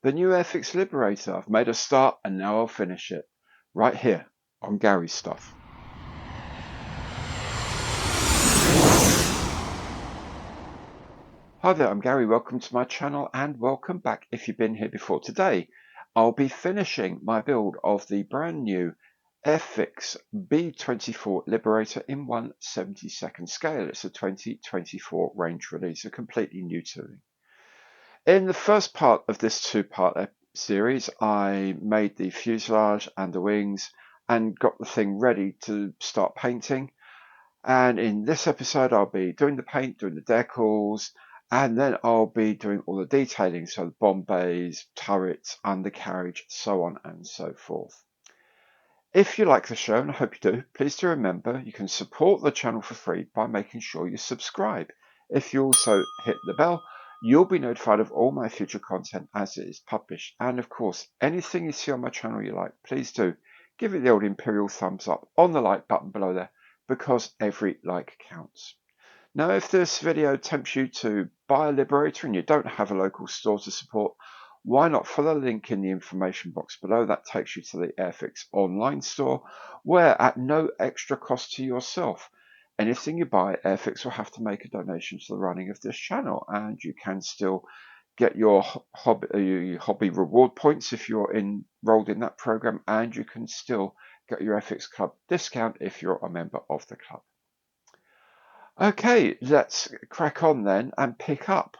The new AIRFIX Liberator. I've made a start and now I'll finish it. Right here on Gary's Stuff. Hi there, I'm Gary. Welcome to my channel and welcome back if you've been here before. Today I'll be finishing my build of the brand new AIRFIX B-24 Liberator in 1/72 scale. It's a 2024 range release, a completely new tooling. In the first part of this two-part series, I made the fuselage and the wings and got the thing ready to start painting. And in this episode, I'll be doing the paint, doing the decals, and then I'll be doing all the detailing, so the bomb bays, turrets, undercarriage, so on and so forth. If you like the show, and I hope you do, please do remember you can support the channel for free by making sure you subscribe. If you also hit the bell, you'll be notified of all my future content as it is published. And of course, anything you see on my channel you like, please do give it the old imperial thumbs up on the like button below there, because every like counts. Now, if this video tempts you to buy a Liberator and you don't have a local store to support, why not follow the link in the information box below? That takes you to the AIRFIX online store, where at no extra cost to yourself, anything you buy, AIRFIX will have to make a donation to the running of this channel, and you can still get your hobby reward points if you're enrolled in that program, and you can still get your AIRFIX Club discount if you're a member of the club. Okay, let's crack on then and pick up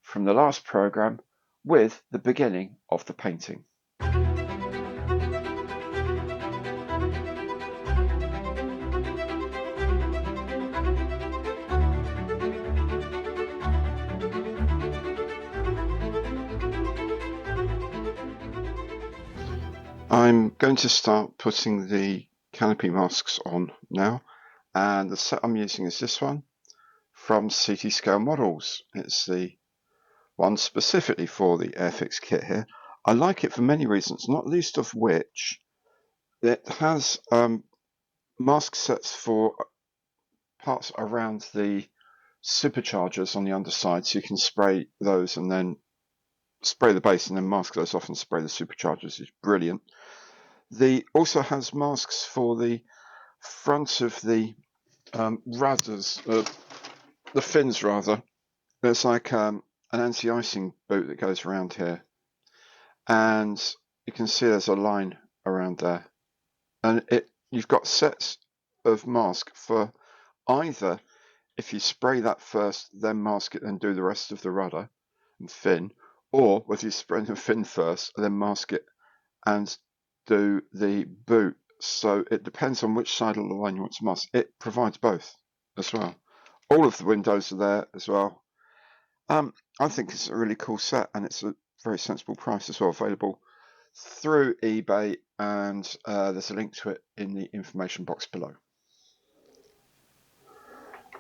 from the last program with the beginning of the painting. I'm going to start putting the canopy masks on now, and the set I'm using is this one from CT Scale Models. It's the one specifically for the AIRFIX kit here. I like it for many reasons, not least of which it has mask sets for parts around the superchargers on the underside, so you can spray those and then spray the base and then mask those off and spray the superchargers. Is brilliant. Also has masks for the front of the rudders, the fins rather. There's like an anti-icing boot that goes around here, and you can see there's a line around there, and you've got sets of mask for either if you spray that first, then mask it, then do the rest of the rudder and fin, or whether you spray the fin first and then mask it and do the boot. So it depends on which side of the line you want to mask. It provides both as well. All of the windows are there as well. I think it's a really cool set, and it's a very sensible price as well, available through eBay, and there's a link to it in the information box below.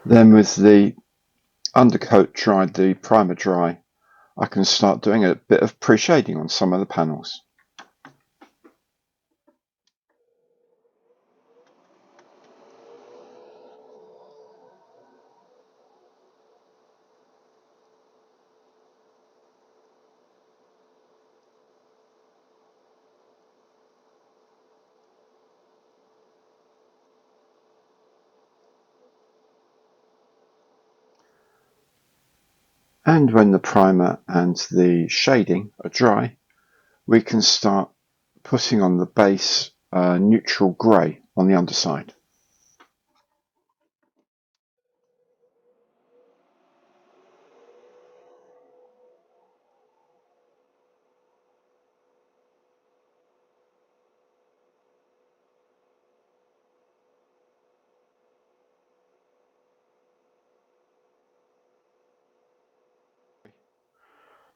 Then with the undercoat dried, the primer dry, I can start doing a bit of pre-shading on some of the panels. And when the primer and the shading are dry, we can start putting on the base neutral grey on the underside.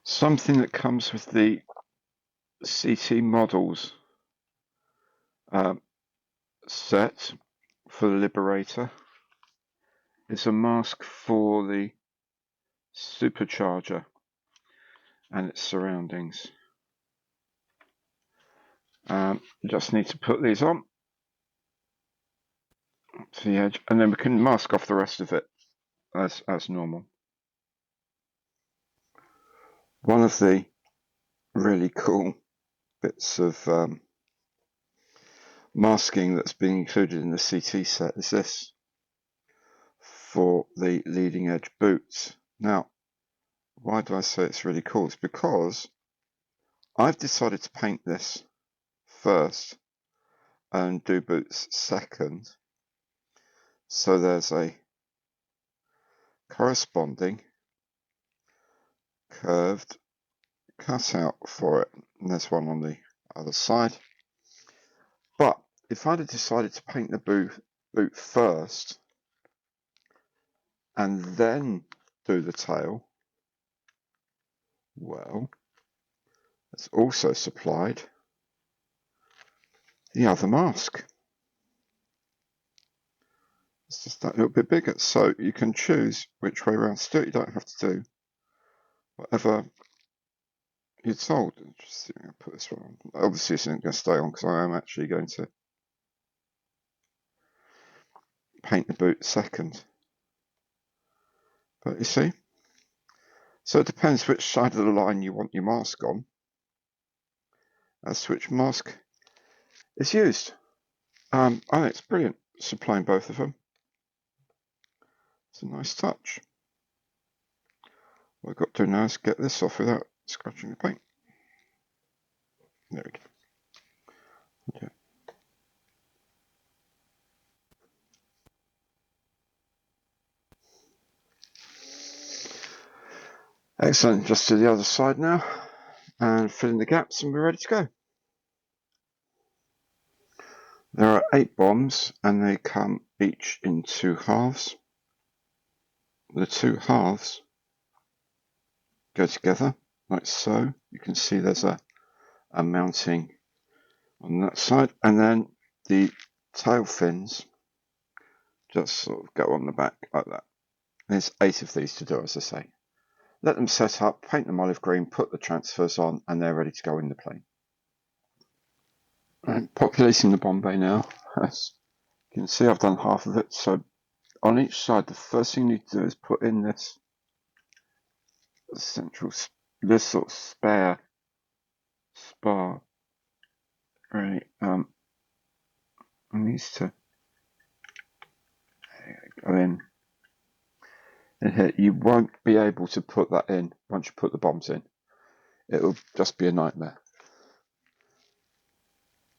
Something that comes with the CT Models set for the Liberator is a mask for the supercharger and its surroundings. Just need to put these on to the edge, and then we can mask off the rest of it as normal. One of the really cool bits of masking that's being included in the CT set is this for the leading edge boots. Now, why do I say it's really cool? It's because I've decided to paint this first and do boots second. So there's a corresponding curved cutout for it, and there's one on the other side. But if I'd have decided to paint the boot first and then do the tail, well, it's also supplied the other mask. It's just that little bit bigger, so you can choose which way around to do it. You don't have to do whatever you're told. Just see, I'll put this one on. Obviously, this isn't going to stay on because I am actually going to paint the boot second. But you see, so it depends which side of the line you want your mask on as to which mask is used. I think it's brilliant, supplying both of them. It's a nice touch. What I've got to do now is get this off without scratching the paint. There we go. Okay. Excellent, just to the other side now and fill in the gaps and we're ready to go. There are 8 bombs and they come each in 2 halves. The 2 halves go together like so. You can see there's a mounting on that side, and then the tail fins just sort of go on the back like that. There's 8 of these to do, as I say. Let them set up, paint them olive green, put the transfers on, and they're ready to go in the plane. I'm populating the bomb bay now. As you can see, I've done half of it. So on each side, the first thing you need to do is put in this central, this sort of spar. Really, needs to go in here. You won't be able to put that in once you put the bombs in. It'll just be a nightmare.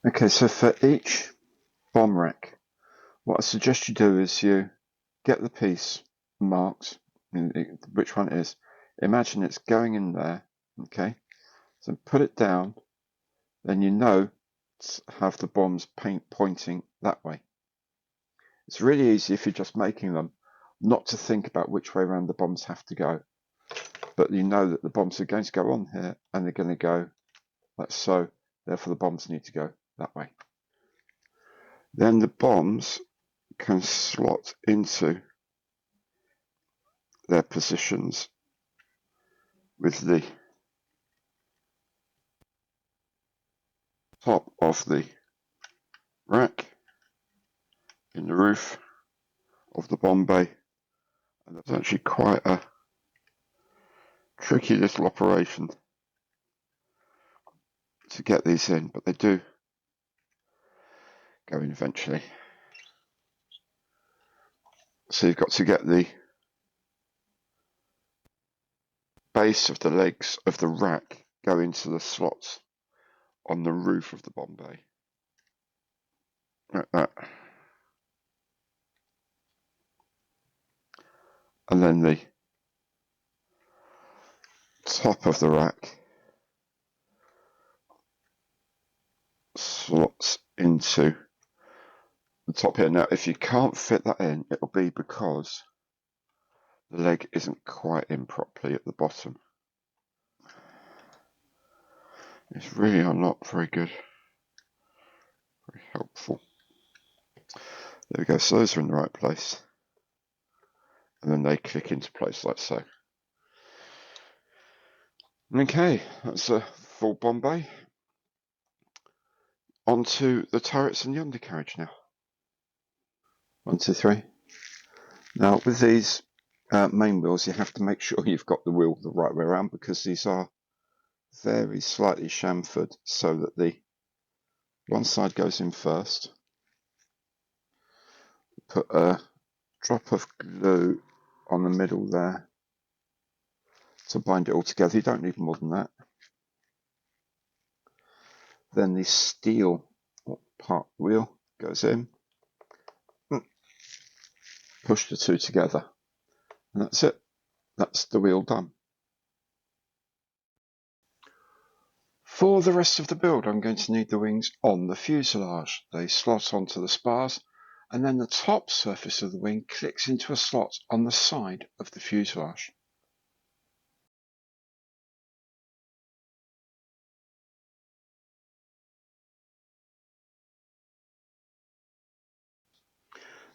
Okay, so for each bomb rack, what I suggest you do is you get the piece marked, which one it is. Imagine it's going in there, okay? So put it down, then you know to have the bombs pointing that way. It's really easy if you're just making them not to think about which way around the bombs have to go. But you know that the bombs are going to go on here and they're going to go like so. Therefore, the bombs need to go that way. Then the bombs can slot into their positions with the top of the rack in the roof of the bomb bay. And that's actually quite a tricky little operation to get these in, but they do go in eventually. So you've got to get the base of the legs of the rack go into the slots on the roof of the bomb bay. Like that. And then the top of the rack slots into the top here. Now, if you can't fit that in, it'll be because the leg isn't quite in properly at the bottom. It's really not very good, very helpful. There we go, so those are in the right place. And then they click into place like so. Okay, that's a full bomb bay. Onto the turrets and the undercarriage now. 1, 2, 3. Now with these main wheels, you have to make sure you've got the wheel the right way around because these are very slightly chamfered so that the one side goes in first. Put a drop of glue on the middle there to bind it all together. You don't need more than that. Then the steel part wheel goes in. Push the two together. And that's it. That's the wheel done. For the rest of the build, I'm going to need the wings on the fuselage. They slot onto the spars, and then the top surface of the wing clicks into a slot on the side of the fuselage.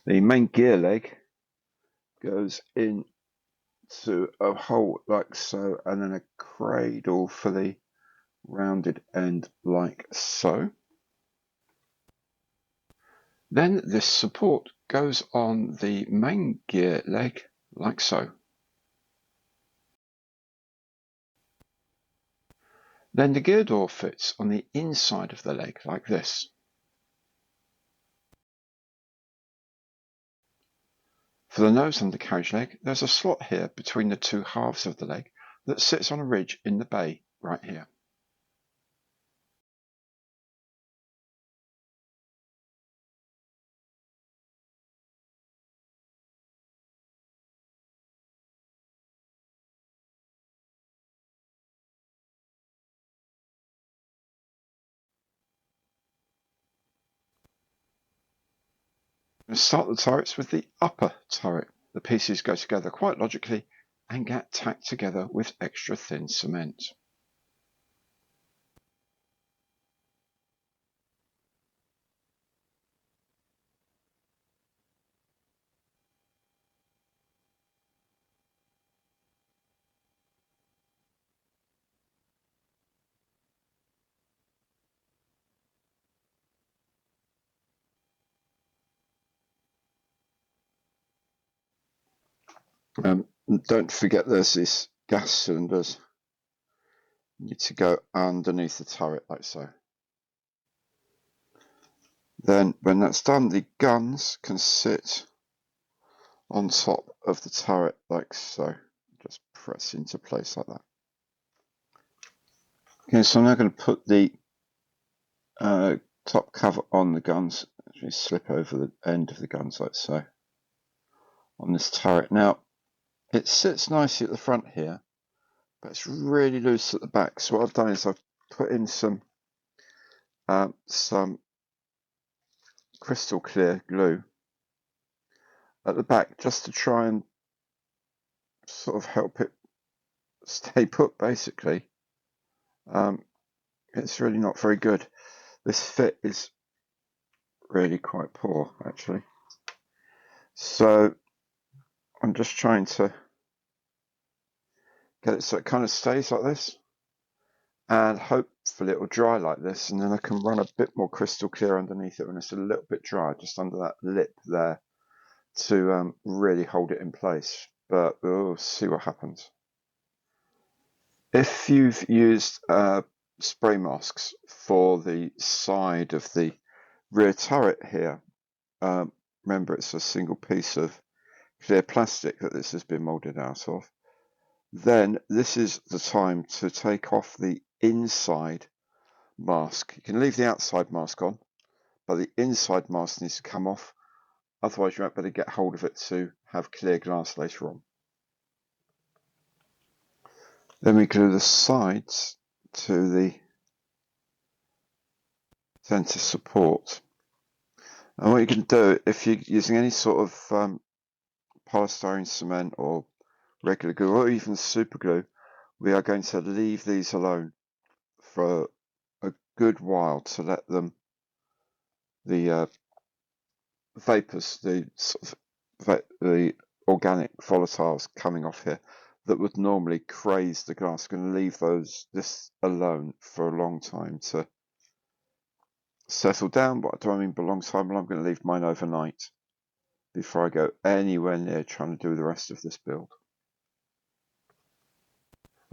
The main gear leg goes into a hole like so, and then a cradle for the rounded end like so. Then this support goes on the main gear leg like so. Then the gear door fits on the inside of the leg like this. For the nose undercarriage leg, there's a slot here between the two halves of the leg that sits on a ridge in the bay right here. We'll start the turrets with the upper turret. The pieces go together quite logically and get tacked together with extra thin cement. Don't forget there's these gas cylinders. You need to go underneath the turret like so. Then when that's done, the guns can sit on top of the turret like so. Just press into place like that. Okay, so I'm now going to put the top cover on the guns. Actually slip over the end of the guns like so on this turret. Now it sits nicely at the front here, but it's really loose at the back. So what I've done is I've put in some crystal clear glue at the back just to try and sort of help it stay put, basically. It's really not very good. This fit is really quite poor, actually. So I'm just trying to get it so it kind of stays like this, and hopefully it will dry like this, and then I can run a bit more crystal clear underneath it when it's a little bit dry, just under that lip there, to really hold it in place. But we'll see what happens. If you've used spray masks for the side of the rear turret here, remember it's a single piece of clear plastic that this has been molded out of, then this is the time to take off the inside mask. You can leave the outside mask on, but the inside mask needs to come off, otherwise you won't be able to get hold of it to have clear glass later on. Then we glue the sides to the centre support. And what you can do, if you're using any sort of polystyrene cement or regular glue or even super glue, we are going to leave these alone for a good while to let them, the vapors, the sort of the organic volatiles coming off here that would normally craze the glass, going to leave this alone for a long time to settle down. What do I mean by long time? Well, I'm going to leave mine overnight before I go anywhere near trying to do the rest of this build.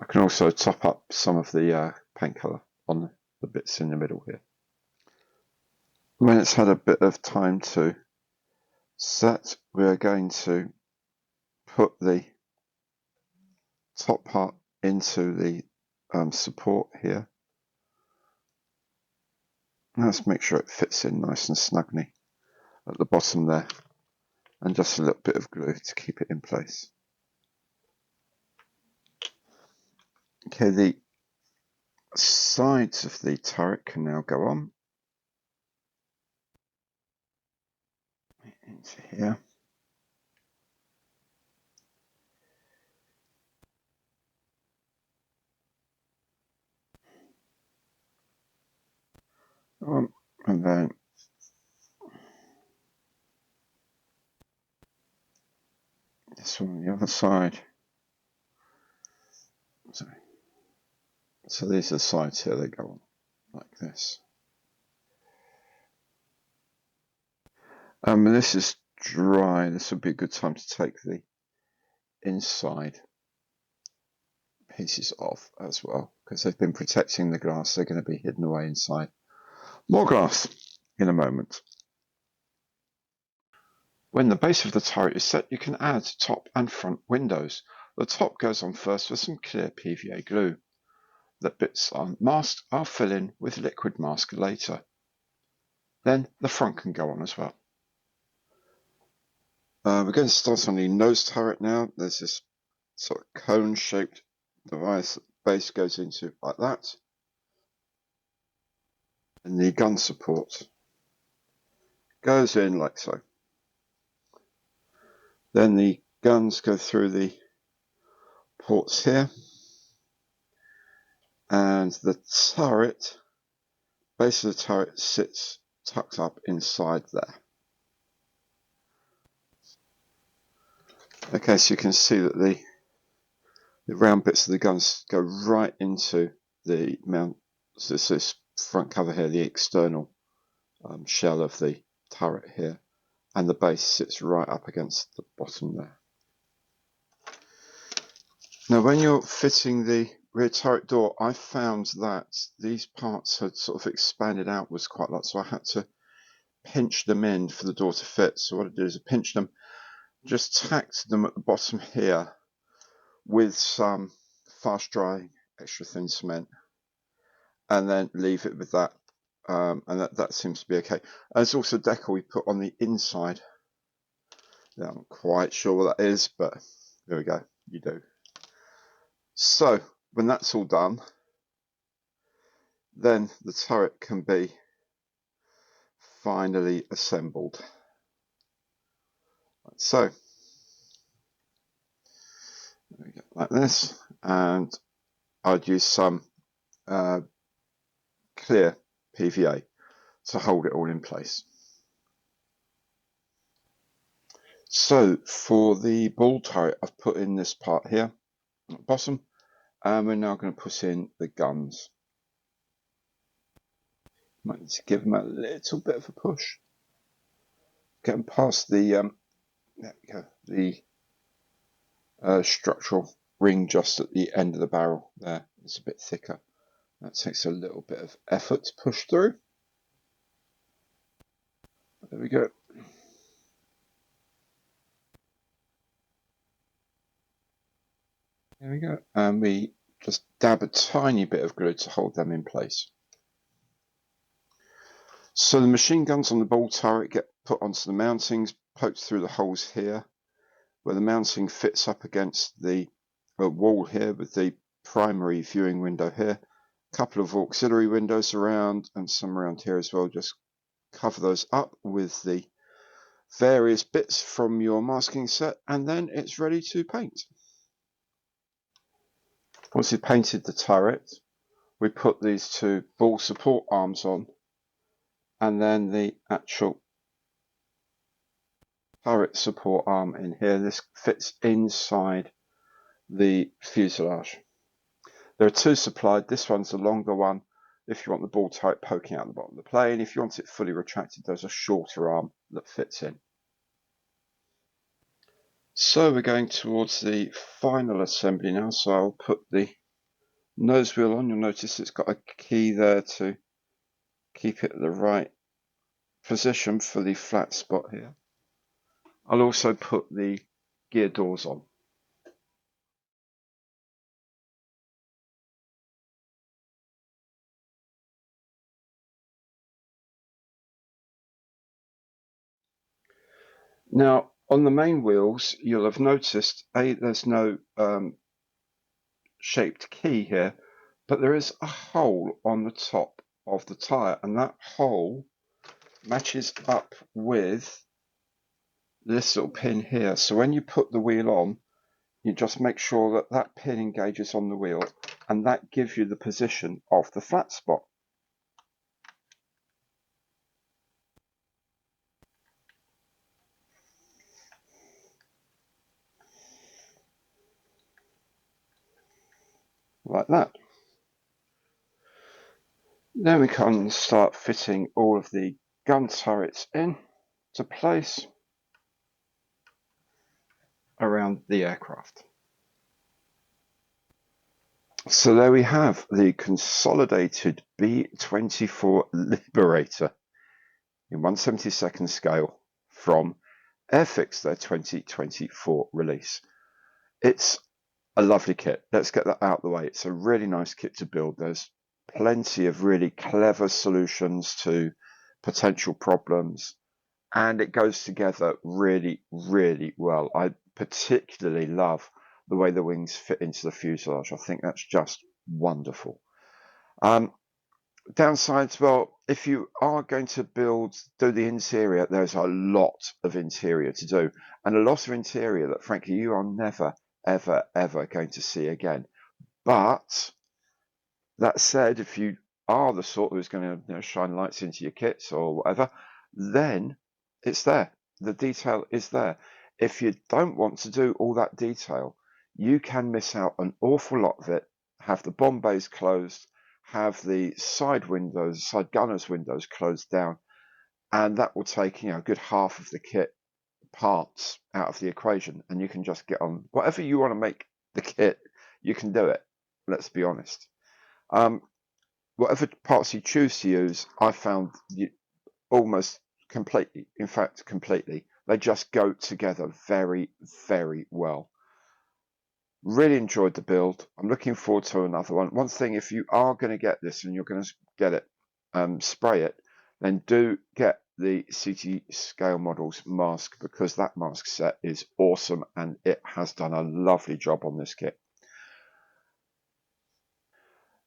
I can also top up some of the paint colour on the bits in the middle here. When it's had a bit of time to set, we're going to put the top part into the support here. Let's make sure it fits in nice and snugly at the bottom there, and just a little bit of glue to keep it in place. Okay, the sides of the turret can now go on into here. And then this one on the other side. Sorry. So these are the sides here, they go on like this. When this is dry, this would be a good time to take the inside pieces off as well, because they've been protecting the glass. They're going to be hidden away inside. More glass in a moment. When the base of the turret is set, you can add top and front windows. The top goes on first with some clear PVA glue. The bits are masked, I'll fill in with liquid mask later. Then the front can go on as well. We're going to start on the nose turret now. There's this sort of cone-shaped device that the base goes into like that. And the gun support goes in like so. Then the guns go through the ports here. And the turret, base of the turret sits tucked up inside there. Okay, so you can see that the round bits of the guns go right into the mount. So this front cover here, the external shell of the turret here, and the base sits right up against the bottom there. Now, when you're fitting the rear turret door, I found that these parts had sort of expanded outwards quite a lot, so I had to pinch them in for the door to fit. So what I did is I pinched them, just tacked them at the bottom here with some fast drying extra thin cement, and then leave it with that, and that seems to be okay. There's also decal we put on the inside. Yeah, I'm not quite sure what that is, but there we go, you do. So when that's all done, then the turret can be finally assembled. So there we go, like this, and I'd use some clear PVA to hold it all in place. So for the ball turret, I've put in this part here at the bottom, and we're now going to put in the guns. Might need to give them a little bit of a push. Get them past the there we go, the structural ring just at the end of the barrel there. It's a bit thicker. That takes a little bit of effort to push through. There we go. There we go. And we just dab a tiny bit of glue to hold them in place. So the machine guns on the ball turret get put onto the mountings, poked through the holes here, where the mounting fits up against the wall here with the primary viewing window here. A couple of auxiliary windows around and some around here as well. Just cover those up with the various bits from your masking set, and then it's ready to paint. Once we've painted the turret, we put these two ball support arms on, and then the actual turret support arm in here. This fits inside the fuselage. There are two supplied. This one's the longer one if you want the ball turret poking out the bottom of the plane. If you want it fully retracted, there's a shorter arm that fits in. So we're going towards the final assembly now, so I'll put the nose wheel on, you'll notice it's got a key there to keep it at the right position for the flat spot here. I'll also put the gear doors on. Now, on the main wheels, you'll have noticed there's no shaped key here, but there is a hole on the top of the tyre, and that hole matches up with this little pin here. So when you put the wheel on, you just make sure that that pin engages on the wheel, and that gives you the position of the flat spot. Like that. Then we can start fitting all of the gun turrets in to place around the aircraft. So there we have the Consolidated B-24 Liberator in 1/72 scale from AIRFIX, their 2024 release. It's a lovely kit. Let's get that out of the way. It's a really nice kit to build. There's plenty of really clever solutions to potential problems, and it goes together really, really well. I particularly love the way the wings fit into the fuselage. I think that's just wonderful. Downsides, well, if you are going to do the interior, there's a lot of interior to do, and a lot of interior that frankly you are never, ever, ever going to see again. But that said, if you are the sort who's going to shine lights into your kits or whatever, then it's there. The detail is there. If you don't want to do all that detail, you can miss out an awful lot of it, have the bomb bays closed, have the side windows, side gunners windows closed down, and that will take a good half of the kit parts out of the equation, and you can just get on whatever you want to make the kit. You can do it. Let's be honest. Whatever parts you choose to use, I found almost completely, in fact, completely, they just go together very, very well. Really enjoyed the build. I'm looking forward to another one. One thing, if you are going to get this and you're going to get it, spray it, then do get the CT Scale Models mask, because that mask set is awesome and it has done a lovely job on this kit.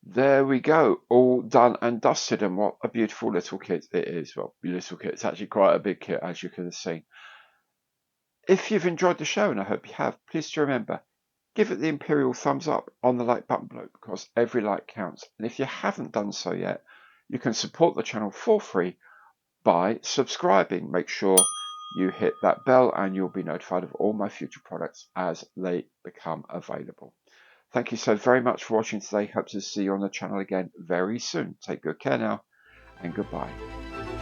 There we go, all done and dusted, and what a beautiful little kit it is. Well, little kit, it's actually quite a big kit, as you can have seen. If you've enjoyed the show, and I hope you have, please do remember, give it the Imperial thumbs up on the like button below, because every like counts. And if you haven't done so yet, you can support the channel for free by subscribing. Make sure you hit that bell and you'll be notified of all my future products as they become available. Thank you so very much for watching today. Hope to see you on the channel again very soon. Take good care now, and goodbye.